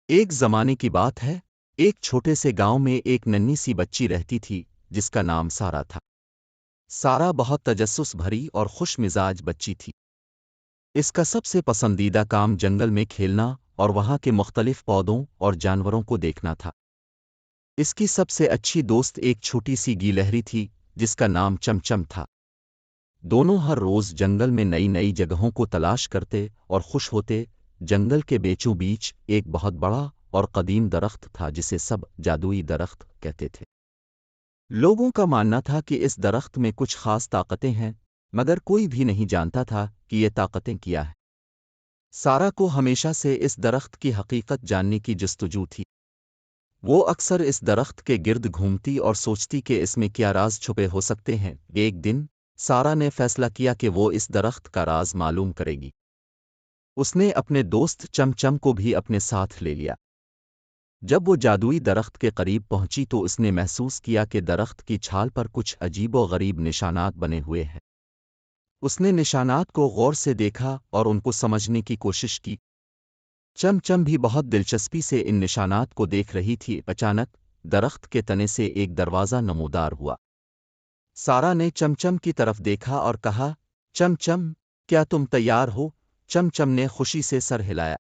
ایک زمانے کی بات ہے، ایک چھوٹے سے گاؤں میں ایک ننھی سی بچی رہتی تھی جس کا نام سارا تھا۔ سارا بہت تجسس بھری اور خوش مزاج بچی تھی۔ اس کا سب سے پسندیدہ کام جنگل میں کھیلنا اور وہاں کے مختلف پودوں اور جانوروں کو دیکھنا تھا۔ اس کی سب سے اچھی دوست ایک چھوٹی سی گیلہری تھی جس کا نام چمچم تھا۔ دونوں ہر روز جنگل میں نئی نئی جگہوں کو تلاش کرتے اور خوش ہوتے۔ جنگل کے بیچوں بیچ ایک بہت بڑا اور قدیم درخت تھا جسے سب جادوئی درخت کہتے تھے۔ لوگوں کا ماننا تھا کہ اس درخت میں کچھ خاص طاقتیں ہیں، مگر کوئی بھی نہیں جانتا تھا کہ یہ طاقتیں کیا ہیں۔ سارا کو ہمیشہ سے اس درخت کی حقیقت جاننے کی جستجو تھی۔ وہ اکثر اس درخت کے گرد گھومتی اور سوچتی کہ اس میں کیا راز چھپے ہو سکتے ہیں۔ ایک دن سارا نے فیصلہ کیا کہ وہ اس درخت کا راز معلوم کرے گی۔ اس نے اپنے دوست چمچم کو بھی اپنے ساتھ لے لیا۔ جب وہ جادوئی درخت کے قریب پہنچی تو اس نے محسوس کیا کہ درخت کی چھال پر کچھ عجیب و غریب نشانات بنے ہوئے ہیں۔ اس نے نشانات کو غور سے دیکھا اور ان کو سمجھنے کی کوشش کی۔ چمچم بھی بہت دلچسپی سے ان نشانات کو دیکھ رہی تھی۔ اچانک درخت کے تنے سے ایک دروازہ نمودار ہوا۔ سارا نے چمچم کی طرف دیکھا اور کہا، چمچم، کیا تم تیار ہو؟ چمچم نے خوشی سے سر ہلایا۔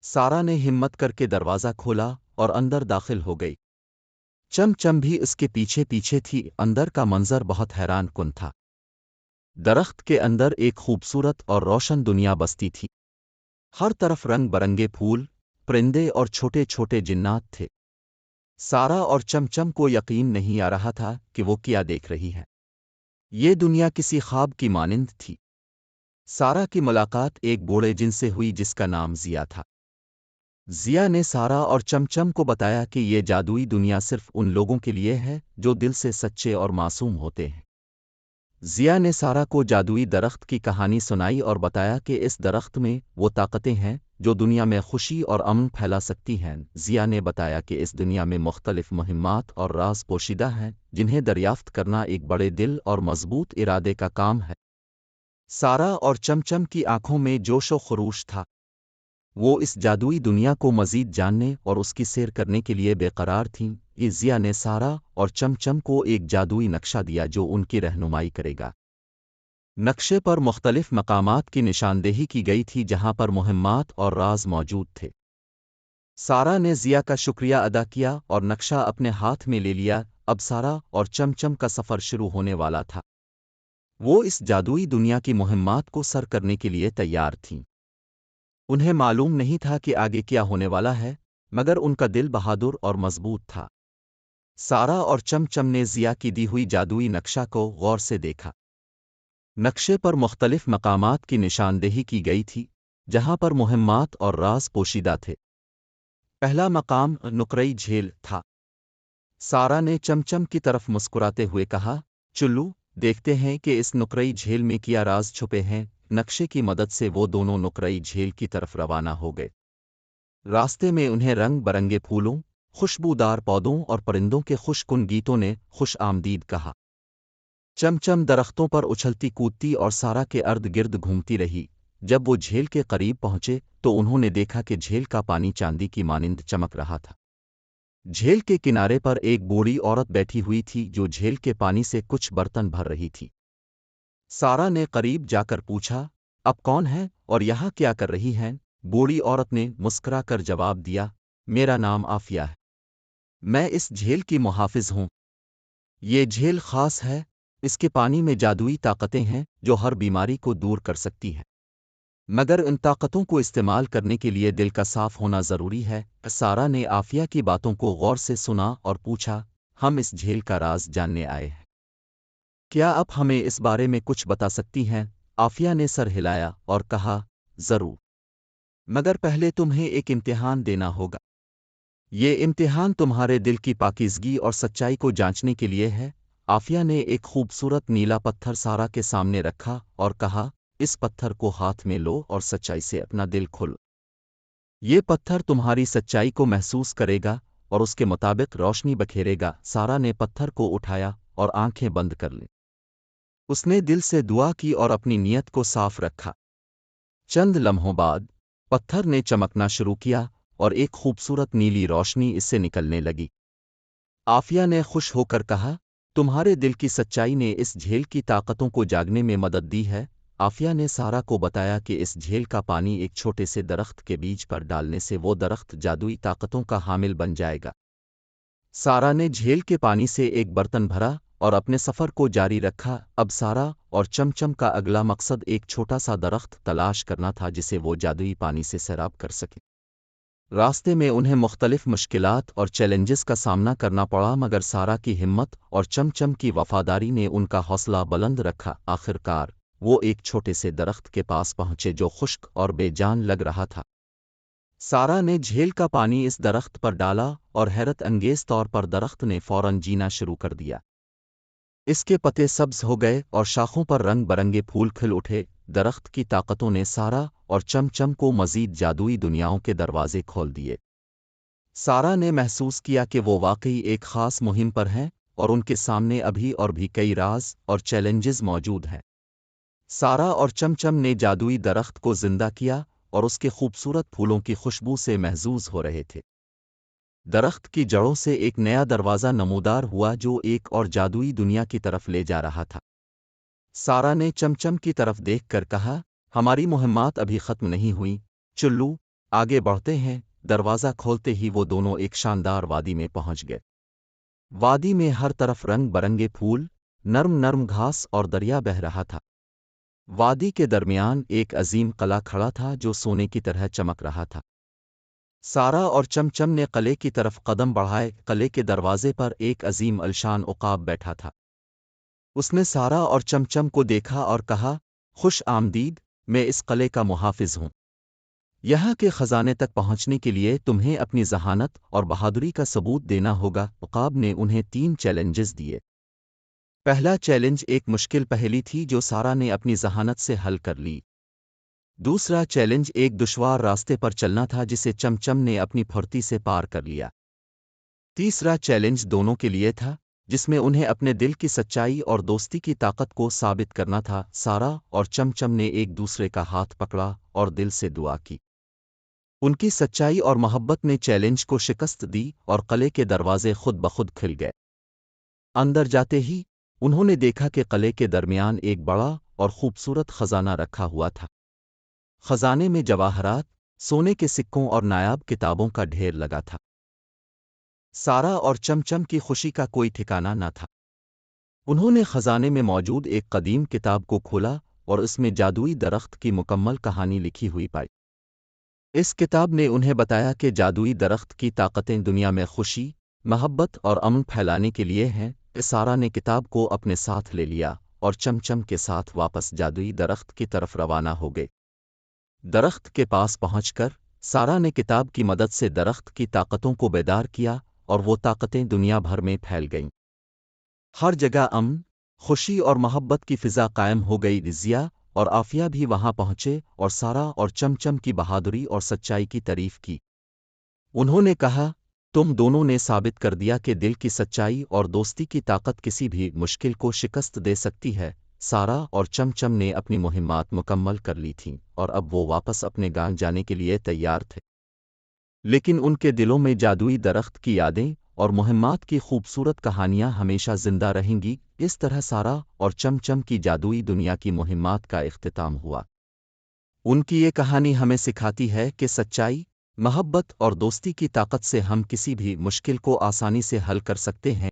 سارا نے ہمت کر کے دروازہ کھولا اور اندر داخل ہو گئی۔ چمچم بھی اس کے پیچھے پیچھے تھی۔ اندر کا منظر بہت حیران کن تھا۔ درخت کے اندر ایک خوبصورت اور روشن دنیا بستی تھی۔ ہر طرف رنگ برنگے پھول، پرندے اور چھوٹے چھوٹے جنات تھے۔ سارا اور چمچم کو یقین نہیں آ رہا تھا کہ وہ کیا دیکھ رہی ہے۔ یہ دنیا کسی خواب کی مانند تھی۔ سارا کی ملاقات ایک بوڑھے جن سے ہوئی جس کا نام ضیا تھا۔ ضیا نے سارا اور چمچم کو بتایا کہ یہ جادوئی دنیا صرف ان لوگوں کے لیے ہے جو دل سے سچے اور معصوم ہوتے ہیں۔ ضیا نے سارا کو جادوئی درخت کی کہانی سنائی اور بتایا کہ اس درخت میں وہ طاقتیں ہیں جو دنیا میں خوشی اور امن پھیلا سکتی ہیں۔ ضیا نے بتایا کہ اس دنیا میں مختلف مہمات اور راز پوشیدہ ہیں جنہیں دریافت کرنا ایک بڑے دل اور مضبوط ارادے کا کام ہے۔ سارا اور چمچم کی آنکھوں میں جوش و خروش تھا۔ وہ اس جادوئی دنیا کو مزید جاننے اور اس کی سیر کرنے کے لیے بے قرار تھیں۔ ضیا نے سارا اور چمچم کو ایک جادوئی نقشہ دیا جو ان کی رہنمائی کرے گا۔ نقشے پر مختلف مقامات کی نشاندہی کی گئی تھی جہاں پر مہمات اور راز موجود تھے۔ سارا نے ضیا کا شکریہ ادا کیا اور نقشہ اپنے ہاتھ میں لے لیا۔ اب سارا اور چمچم کا سفر شروع ہونے والا تھا۔ وہ اس جادوئی دنیا کی مہمات کو سر کرنے کے لیے تیار تھیں۔ انہیں معلوم نہیں تھا کہ آگے کیا ہونے والا ہے، مگر ان کا دل بہادر اور مضبوط تھا۔ سارا اور چمچم نے ضیا کی دی ہوئی جادوئی نقشہ کو غور سے دیکھا۔ نقشے پر مختلف مقامات کی نشاندہی کی گئی تھی جہاں پر مہمات اور راز پوشیدہ تھے۔ پہلا مقام نقرئی جھیل تھا۔ سارا نے چمچم کی طرف مسکراتے ہوئے کہا، چلو دیکھتے ہیں کہ اس نقرئی جھیل میں کیا راز چھپے ہیں۔ نقشے کی مدد سے وہ دونوں نقرئی جھیل کی طرف روانہ ہو گئے۔ راستے میں انہیں رنگ برنگے پھولوں، خوشبودار پودوں اور پرندوں کے خوش کن گیتوں نے خوش آمدید کہا۔ چمچم درختوں پر اچھلتی کودتی اور سارا کے ارد گرد گھومتی رہی۔ جب وہ جھیل کے قریب پہنچے تو انہوں نے دیکھا کہ جھیل کا پانی چاندی کی مانند چمک رہا تھا۔ جھیل کے کنارے پر ایک بوڑھی عورت بیٹھی ہوئی تھی جو جھیل کے پانی سے کچھ برتن بھر رہی تھی۔ سارا نے قریب جا کر پوچھا، اب کون ہے اور یہاں کیا کر رہی ہیں؟ بوڑھی عورت نے مسکرا کر جواب دیا، میرا نام آفیہ ہے۔ میں اس جھیل کی محافظ ہوں۔ یہ جھیل خاص ہے، اس کے پانی میں جادوئی طاقتیں ہیں جو ہر بیماری کو دور کر سکتی ہیں، مگر ان طاقتوں کو استعمال کرنے کے لیے دل کا صاف ہونا ضروری ہے۔ سارا نے آفیہ کی باتوں کو غور سے سنا اور پوچھا، ہم اس جھیل کا راز جاننے آئے ہیں، کیا آپ ہمیں اس بارے میں کچھ بتا سکتی ہیں؟ آفیہ نے سر ہلایا اور کہا، ضرور، مگر پہلے تمہیں ایک امتحان دینا ہوگا۔ یہ امتحان تمہارے دل کی پاکیزگی اور سچائی کو جانچنے کے لیے ہے۔ آفیہ نے ایک خوبصورت نیلا پتھر سارا کے سامنے رکھا اور کہا، اس پتھر کو ہاتھ میں لو اور سچائی سے اپنا دل کھولو۔ یہ پتھر تمہاری سچائی کو محسوس کرے گا اور اس کے مطابق روشنی بکھیرے گا۔ سارا نے پتھر کو اٹھایا اور آنکھیں بند کر لیں۔ اس نے دل سے دعا کی اور اپنی نیت کو صاف رکھا۔ چند لمحوں بعد پتھر نے چمکنا شروع کیا اور ایک خوبصورت نیلی روشنی اس سے نکلنے لگی۔ آفیہ نے خوش ہو کر کہا، تمہارے دل کی سچائی نے اس جھیل کی طاقتوں کو جاگنے میں مدد دی ہے۔ آفیہ نے سارا کو بتایا کہ اس جھیل کا پانی ایک چھوٹے سے درخت کے بیج پر ڈالنے سے وہ درخت جادوئی طاقتوں کا حامل بن جائے گا۔ سارا نے جھیل کے پانی سے ایک برتن بھرا اور اپنے سفر کو جاری رکھا۔ اب سارا اور چمچم کا اگلا مقصد ایک چھوٹا سا درخت تلاش کرنا تھا جسے وہ جادوئی پانی سے سیراب کر سکیں۔ راستے میں انہیں مختلف مشکلات اور چیلنجز کا سامنا کرنا پڑا، مگر سارا کی ہمت اور چمچم کی وفاداری نے ان کا حوصلہ بلند رکھا۔ آخر کار وہ ایک چھوٹے سے درخت کے پاس پہنچے جو خشک اور بے جان لگ رہا تھا۔ سارا نے جھیل کا پانی اس درخت پر ڈالا اور حیرت انگیز طور پر درخت نے فوراً جینا شروع کر دیا۔ اس کے پتے سبز ہو گئے اور شاخوں پر رنگ برنگے پھول کھل اٹھے۔ درخت کی طاقتوں نے سارا اور چمچم کو مزید جادوئی دنیاؤں کے دروازے کھول دیے۔ سارا نے محسوس کیا کہ وہ واقعی ایک خاص مہم پر ہیں اور ان کے سامنے ابھی اور بھی کئی راز اور چیلنجز موجود ہیں۔ سارا اور چمچم نے جادوئی درخت کو زندہ کیا اور اس کے خوبصورت پھولوں کی خوشبو سے محظوظ ہو رہے تھے۔ درخت کی جڑوں سے ایک نیا دروازہ نمودار ہوا جو ایک اور جادوئی دنیا کی طرف لے جا رہا تھا۔ سارا نے چمچم کی طرف دیکھ کر کہا، ہماری مہمات ابھی ختم نہیں ہوئیں، چلو آگے بڑھتے ہیں۔ دروازہ کھولتے ہی وہ دونوں ایک شاندار وادی میں پہنچ گئے۔ وادی میں ہر طرف رنگ برنگے پھول، نرم نرم گھاس اور دریا بہہ رہا تھا۔ وادی کے درمیان ایک عظیم قلعہ کھڑا تھا جو سونے کی طرح چمک رہا تھا۔ سارا اور چمچم نے قلعے کی طرف قدم بڑھائے۔ قلعے کے دروازے پر ایک عظیم الشان عقاب بیٹھا تھا۔ اس نے سارا اور چمچم کو دیکھا اور کہا، خوش آمدید، میں اس قلعے کا محافظ ہوں۔ یہاں کے خزانے تک پہنچنے کے لیے تمہیں اپنی ذہانت اور بہادری کا ثبوت دینا ہوگا۔ عقاب نے انہیں 3 چیلنجز دیے۔ پہلا چیلنج ایک مشکل پہیلی تھی جو سارا نے اپنی ذہانت سے حل کر لی۔ دوسرا چیلنج ایک دشوار راستے پر چلنا تھا جسے چمچم نے اپنی پھرتی سے پار کر لیا۔ تیسرا چیلنج دونوں کے لیے تھا جس میں انہیں اپنے دل کی سچائی اور دوستی کی طاقت کو ثابت کرنا تھا۔ سارا اور چمچم نے ایک دوسرے کا ہاتھ پکڑا اور دل سے دعا کی۔ ان کی سچائی اور محبت نے چیلنج کو شکست دی اور قلعے کے دروازے خود بخود کھل گئے۔ اندر جاتے ہی انہوں نے دیکھا کہ قلعے کے درمیان ایک بڑا اور خوبصورت خزانہ رکھا ہوا تھا۔ خزانے میں جواہرات، سونے کے سکوں اور نایاب کتابوں کا ڈھیر لگا تھا۔ سارا اور چمچم کی خوشی کا کوئی ٹھکانہ نہ تھا۔ انہوں نے خزانے میں موجود ایک قدیم کتاب کو کھولا اور اس میں جادوئی درخت کی مکمل کہانی لکھی ہوئی پائی۔ اس کتاب نے انہیں بتایا کہ جادوئی درخت کی طاقتیں دنیا میں خوشی، محبت اور امن پھیلانے کے لیے ہیں۔ سارا نے کتاب کو اپنے ساتھ لے لیا اور چمچم کے ساتھ واپس جادوئی درخت کی طرف روانہ ہو گئے۔ درخت کے پاس پہنچ کر سارا نے کتاب کی مدد سے درخت کی طاقتوں کو بیدار کیا اور وہ طاقتیں دنیا بھر میں پھیل گئیں۔ ہر جگہ امن، خوشی اور محبت کی فضا قائم ہو گئی۔ رضیہ اور آفیہ بھی وہاں پہنچے اور سارا اور چمچم کی بہادری اور سچائی کی تعریف کی۔ انہوں نے کہا، تم دونوں نے ثابت کر دیا کہ دل کی سچائی اور دوستی کی طاقت کسی بھی مشکل کو شکست دے سکتی ہے۔ سارا اور چمچم نے اپنی مہمات مکمل کر لی تھیں اور اب وہ واپس اپنے گاؤں جانے کے لیے تیار تھے، لیکن ان کے دلوں میں جادوئی درخت کی یادیں اور مہمات کی خوبصورت کہانیاں ہمیشہ زندہ رہیں گی۔ اس طرح سارا اور چمچم کی جادوئی دنیا کی مہمات کا اختتام ہوا۔ ان کی یہ کہانی ہمیں سکھاتی ہے کہ سچائی، محبت اور دوستی کی طاقت سے ہم کسی بھی مشکل کو آسانی سے حل کر سکتے ہیں۔